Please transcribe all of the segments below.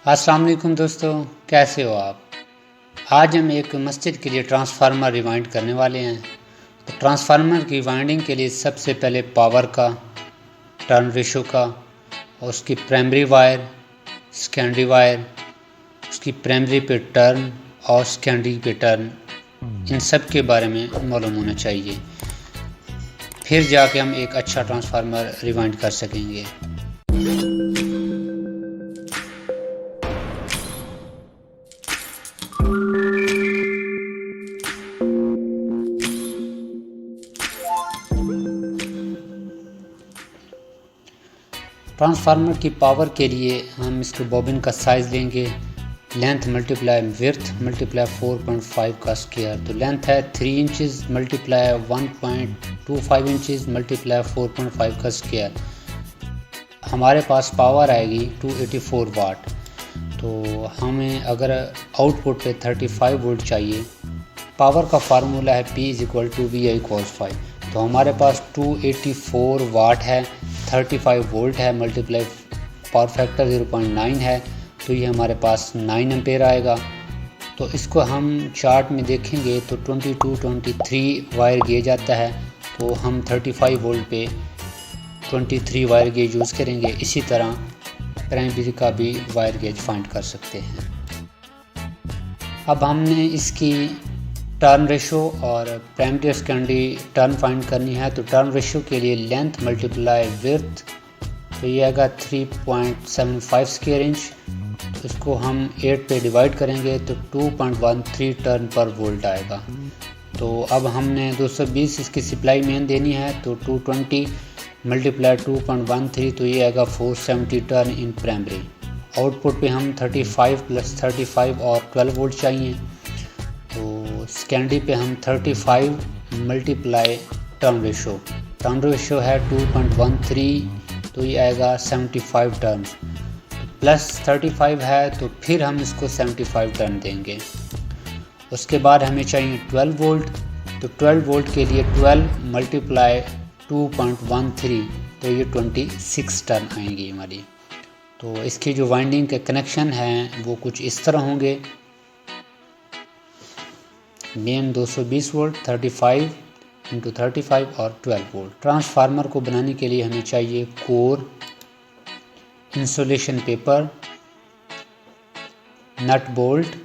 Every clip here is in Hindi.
अस्सलाम वालेकुम दोस्तों, कैसे हो आप। आज हम एक मस्जिद के लिए ट्रांसफार्मर रिवाइंड करने वाले हैं। तो ट्रांसफार्मर की वाइंडिंग के लिए सबसे पहले पावर का, टर्न रेशो का और उसकी प्राइमरी वायर, सेकेंडरी वायर, उसकी प्राइमरी पे टर्न और सेकेंडरी पे टर्न, इन सब के बारे में मालूम होना चाहिए। फिर जाके हम एक अच्छा ट्रांसफार्मर रिवाइंड कर सकेंगे। ट्रांसफार्मर की पावर के लिए हम इसके बॉबिन का साइज़ लेंगे, लेंथ मल्टीप्लाई विड्थ मल्टीप्लाई 4.5 का स्क्वायर। तो लेंथ है 3 इंचज़ मल्टीप्लाई 1.25 इंचज़ मल्टीप्लाई 4.5 का स्क्वायर। हमारे पास पावर आएगी 284 वाट। तो हमें अगर आउटपुट पे 35 वोल्ट चाहिए, पावर का फार्मूला है P = VI cos phi। तो हमारे पास 284 वाट है, 35 वोल्ट है, मल्टीप्लाई पावर फैक्टर 0.9 है, तो ये हमारे पास 9 एम्पेयर आएगा। तो इसको हम चार्ट में देखेंगे तो 22-23 वायर गेज आता है, तो हम 35 वोल्ट पे 23 वायर गेज यूज़ करेंगे। इसी तरह प्राइमरी का भी वायर गेज फाइंड कर सकते हैं। अब हमने इसकी टर्न रेशो और प्राइमरी सेकेंडरी टर्न फाइंड करनी है। तो टर्न रेशो के लिए लेंथ मल्टीप्लाई विड्थ, तो ये आएगा 3.75 स्क्वायर इंच। तो इसको हम 8 पे डिवाइड करेंगे तो 2.13 टर्न पर वोल्ट आएगा। तो अब हमने 220 इसकी सप्लाई मेन देनी है, तो 220 मल्टीप्लाई 2.13, तो ये आएगा 470 टर्न इन प्राइमरी। आउटपुट पे हम 35 + 35 और 12 वोल्ट चाहिए। तो सेकेंडरी पे हम 35 मल्टीप्लाई टर्न रेशो है 2.13, तो ये आएगा 75 टर्न। प्लस 35 है तो फिर हम इसको 75 टर्न देंगे। उसके बाद हमें चाहिए 12 वोल्ट। तो 12 वोल्ट के लिए 12 मल्टीप्लाई 2.13, तो ये 26 टर्न आएंगी हमारी। तो इसकी जो वाइंडिंग के कनेक्शन हैं वो कुछ इस तरह होंगे। मेन 220 वोल्ट, 35 × 35 और 12 वोल्ट। ट्रांसफार्मर को बनाने के लिए हमें चाहिए core, insulation paper, nut bolt,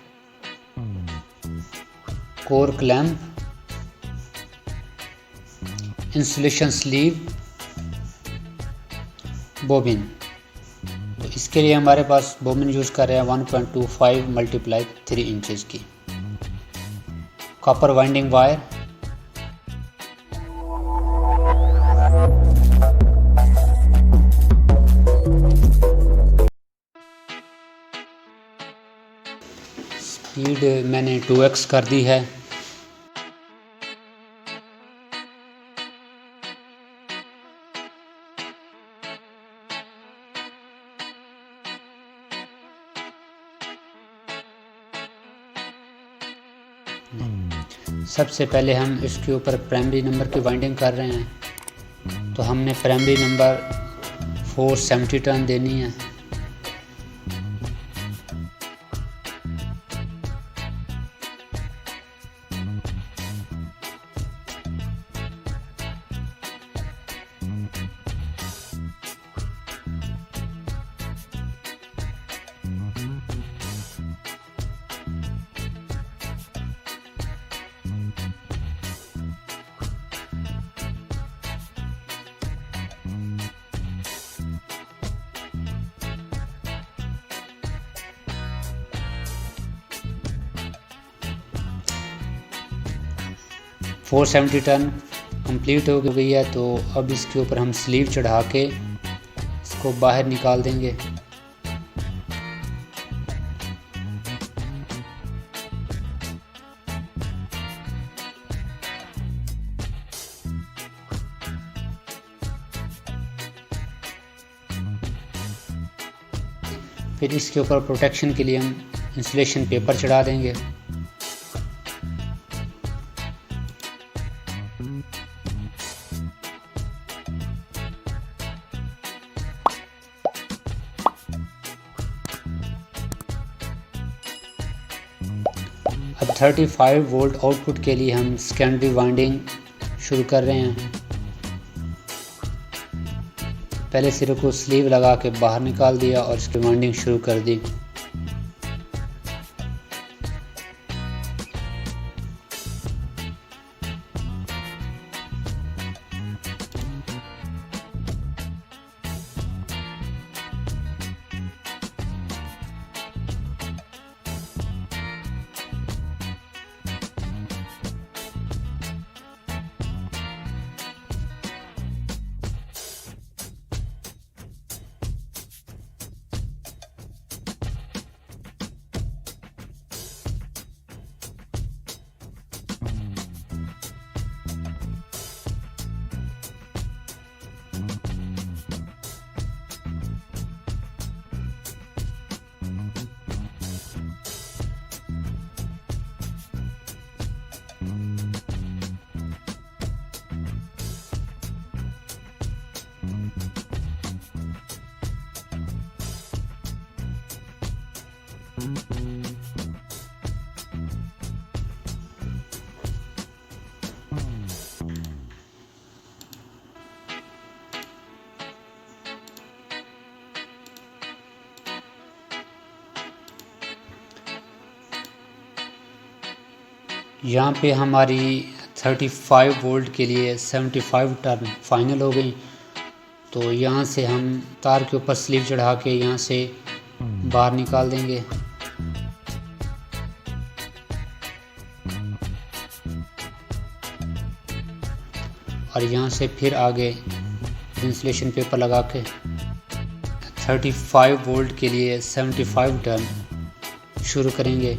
core clamp, insulation sleeve, bobbin. तो इसके लिए हमारे पास बॉबिन यूज़ कर रहे हैं 1.25 मल्टीप्लाई 3 इंचज़ की। कॉपर वाइंडिंग वायर, स्पीड मैंने 2x कर दी है। सबसे पहले हम इसके ऊपर प्राइमरी नंबर की वाइंडिंग कर रहे हैं। तो हमने प्राइमरी नंबर 470 टर्न देनी है। फोर 470 टन कंप्लीट हो गई है। तो अब इसके ऊपर हम स्लीव चढ़ा के इसको बाहर निकाल देंगे। फिर इसके ऊपर प्रोटेक्शन के लिए हम इंसुलेशन पेपर चढ़ा देंगे। 35 वोल्ट आउटपुट के लिए हम सेकेंडरी वाइंडिंग शुरू कर रहे हैं। पहले सिरे को स्लीव लगा के बाहर निकाल दिया और इसकी वाइंडिंग शुरू कर दी। यहाँ पे हमारी 35 वोल्ट के लिए 75 टर्न फाइनल हो गई। तो यहाँ से हम तार के ऊपर स्लीव चढ़ा के यहाँ से बाहर निकाल देंगे। और यहाँ से फिर आगे इंसुलेशन पेपर लगा के 35 वोल्ट के लिए 75 टर्न शुरू करेंगे।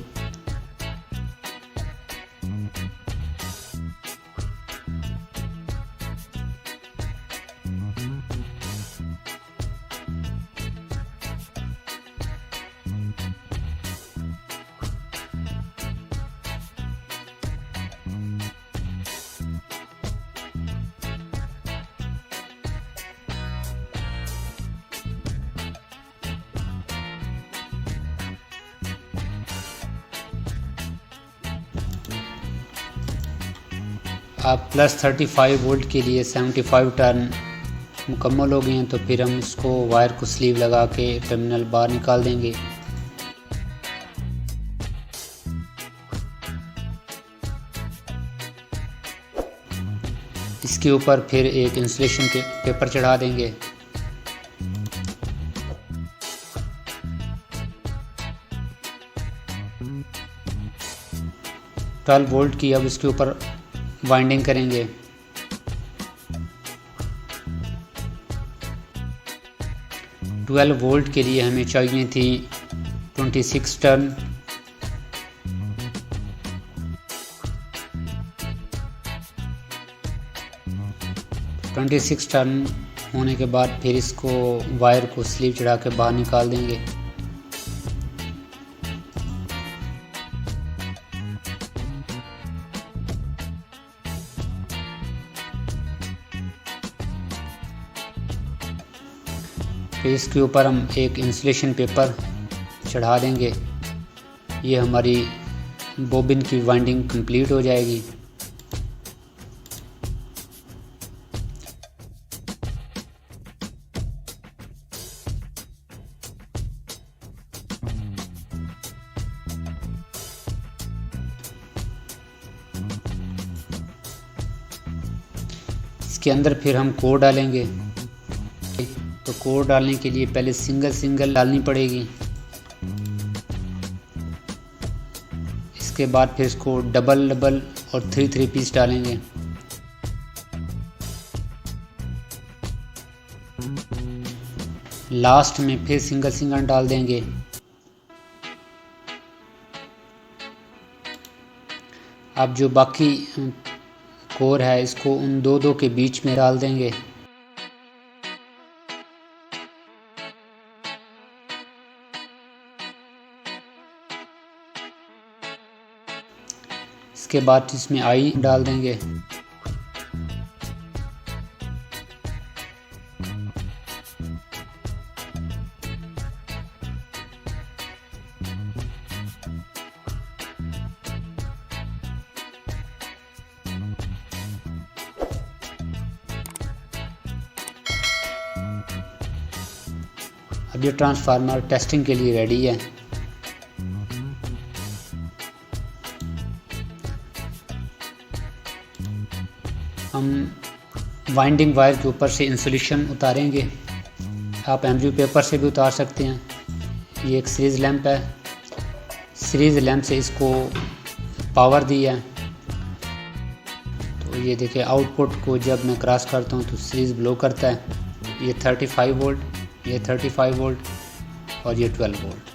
अब प्लस 35 वोल्ट के लिए 75 टर्न मुकम्मल हो गए हैं। तो फिर हम इसको वायर को स्लीव लगा के टर्मिनल बाहर निकाल देंगे। इसके ऊपर फिर एक इंसुलेशन पेपर चढ़ा देंगे। ट्वेल्व वोल्ट की अब इसके ऊपर वाइंडिंग करेंगे। ट्वेल्व वोल्ट के लिए हमें चाहिए थी 26 टर्न। टर्न होने के बाद फिर इसको वायर को स्लीव चढ़ा के बाहर निकाल देंगे। फिर इसके ऊपर हम एक इंसुलेशन पेपर चढ़ा देंगे। ये हमारी बोबिन की वाइंडिंग कंप्लीट हो जाएगी। इसके अंदर फिर हम कोर डालेंगे। तो कोर डालने के लिए पहले सिंगल डालनी पड़ेगी। इसके बाद फिर इसको डबल और थ्री पीस डालेंगे। लास्ट में फिर सिंगल डाल देंगे। अब जो बाकी कोर है इसको उन दो के बीच में डाल देंगे। इसके बाद इसमें आई डाल देंगे। अब ये ट्रांसफार्मर टेस्टिंग के लिए रेडी है। हम वाइंडिंग वायर के ऊपर से इंसुलेशन उतारेंगे। आप एमयू पेपर से भी उतार सकते हैं। ये एक सीरीज़ लैंप है, सीरीज़ लैंप से इसको पावर दी है। तो ये देखिए आउटपुट को जब मैं क्रॉस करता हूँ तो सीरीज़ ब्लो करता है। ये 35 वोल्ट, ये 35 वोल्ट और ये 12 वोल्ट।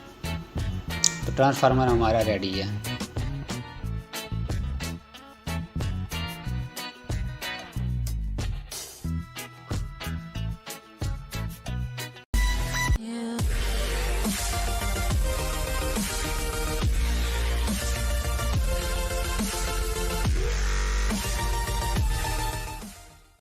तो ट्रांसफार्मर हमारा रेडी है।